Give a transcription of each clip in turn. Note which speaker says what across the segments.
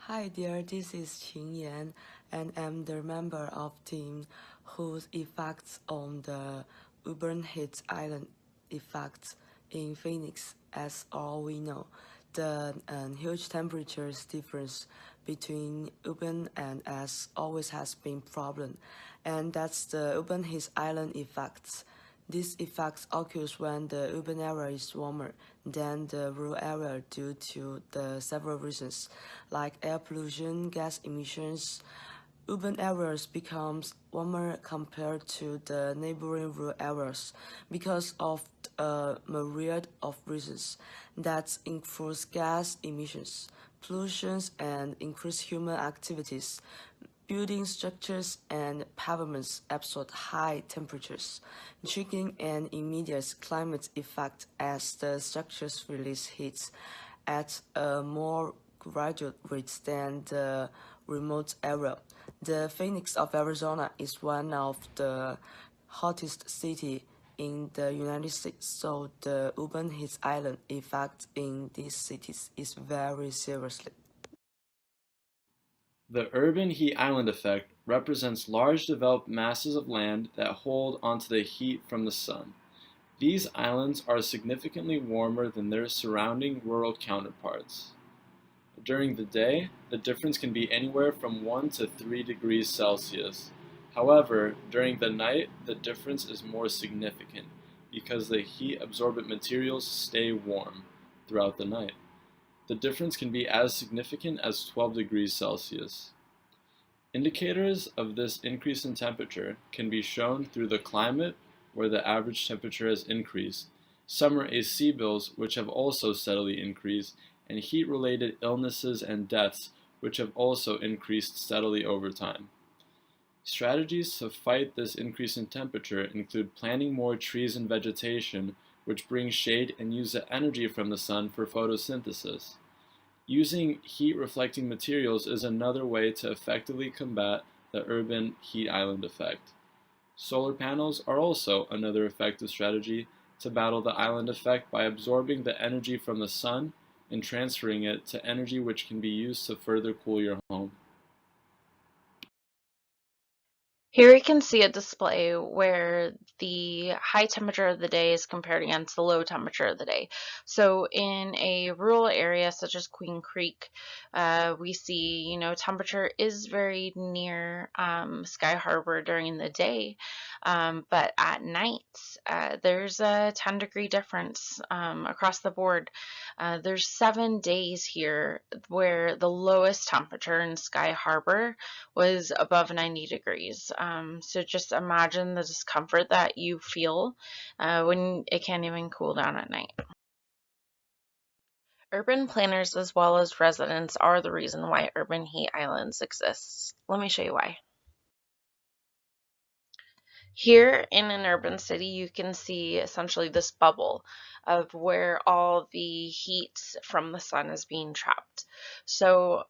Speaker 1: Hi there, this is Qing and I'm the member of team whose effects on the urban heat island effects in Phoenix. As all we know, the huge temperatures difference between urban and as always has been problem, and that's the urban heat island effects. This effect occurs when the urban area is warmer than the rural area due to the several reasons, like air pollution, gas emissions. Urban areas becomes warmer compared to the neighboring rural areas because of a myriad of reasons that includes gas emissions, pollutions, and increased human activities. Building structures and pavements absorb high temperatures, triggering an immediate climate effect as the structures release heat at a more gradual rate than the remote area. The Phoenix of Arizona is one of the hottest cities in the United States, so the urban heat island effect in these cities is very seriously.
Speaker 2: The urban heat island effect represents large developed masses of land that hold onto the heat from the sun. These islands are significantly warmer than their surrounding rural counterparts. During the day, the difference can be anywhere from 1 to 3 degrees Celsius. However, during the night, the difference is more significant because the heat absorbent materials stay warm throughout the night. The difference can be as significant as 12 degrees Celsius. Indicators of this increase in temperature can be shown through the climate, where the average temperature has increased, summer AC bills, which have also steadily increased, and heat-related illnesses and deaths, which have also increased steadily over time. Strategies to fight this increase in temperature include planting more trees and vegetation, which bring shade and use the energy from the sun for photosynthesis. Using heat-reflecting materials is another way to effectively combat the urban heat island effect. Solar panels are also another effective strategy to battle the island effect by absorbing the energy from the sun and transferring it to energy which can be used to further cool your home.
Speaker 3: Here we can see a display where the high temperature of the day is compared against the low temperature of the day. So in a rural area such as Queen Creek, we see, temperature is very near Sky Harbor during the day, but at night, there's a 10-degree difference across the board. There's 7 days here where the lowest temperature in Sky Harbor was above 90 degrees. So just imagine the discomfort that you feel when it can't even cool down at night. Urban planners as well as residents are the reason why urban heat islands exist. Let me show you why. Here in an urban city, you can see essentially this bubble of where all the heat from the sun is being trapped. So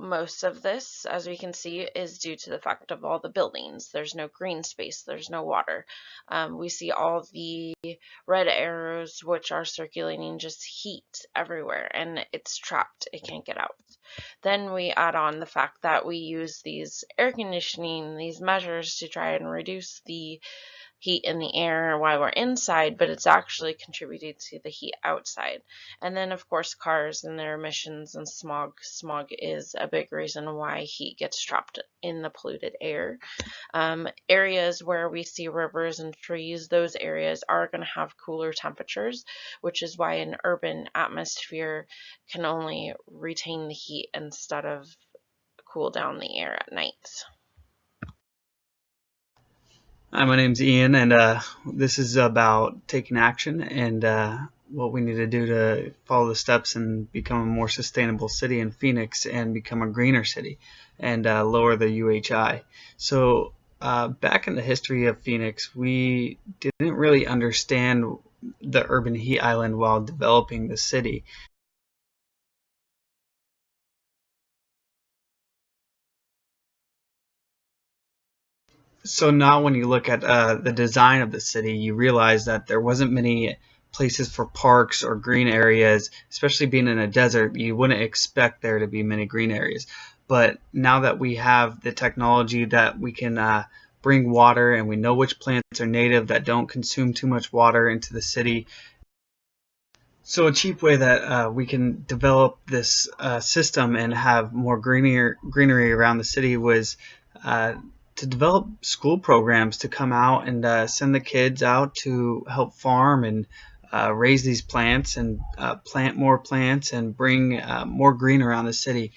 Speaker 3: most of this, as we can see, is due to the fact of all the buildings. There's no green space, there's no water. We see all the red arrows, which are circulating just heat everywhere, and it's trapped. It can't get out. Then we add on the fact that we use these air conditioning, these measures to try and reduce the heat in the air while we're inside, but it's actually contributing to the heat outside. And then, of course, cars and their emissions and smog. Smog is a big reason why heat gets trapped in the polluted air. Areas where we see rivers and trees, those areas are going to have cooler temperatures, which is why an urban atmosphere can only retain the heat instead of cool down the air at night.
Speaker 4: Hi, my name's Ian, and this is about taking action and what we need to do to follow the steps and become a more sustainable city in Phoenix and become a greener city and lower the UHI. So back in the history of Phoenix, we didn't really understand the urban heat island while developing the city. So now when you look at the design of the city, you realize that there wasn't many places for parks or green areas. Especially being in a desert, you wouldn't expect there to be many green areas. But now that we have the technology that we can bring water, and we know which plants are native that don't consume too much water into the city. So a cheap way that we can develop this system and have more greenery around the city was to develop school programs to come out and send the kids out to help farm and raise these plants and plant more plants and bring more green around the city.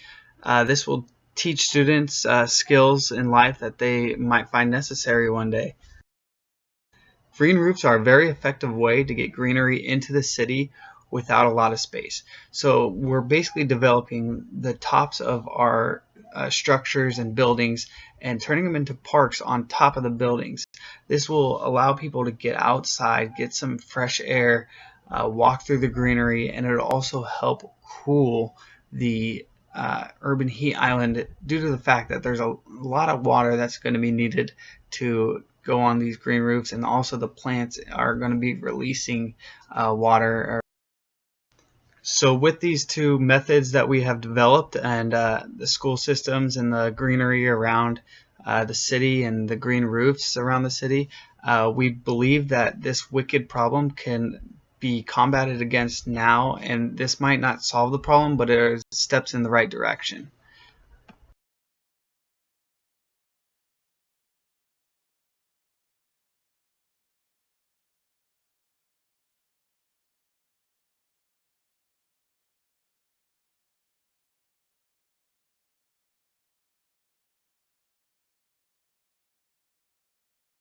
Speaker 4: This will teach students skills in life that they might find necessary one day. Green roofs are a very effective way to get greenery into the city without a lot of space. So we're basically developing the tops of our structures and buildings and turning them into parks on top of the buildings. This will allow people to get outside, get some fresh air, walk through the greenery, and it'll also help cool the urban heat island due to the fact that there's a lot of water that's going to be needed to go on these green roofs, and also the plants are going to be releasing water. So with these two methods that we have developed, and the school systems and the greenery around the city and the green roofs around the city, we believe that this wicked problem can be combated against now, and this might not solve the problem, but it are steps in the right direction.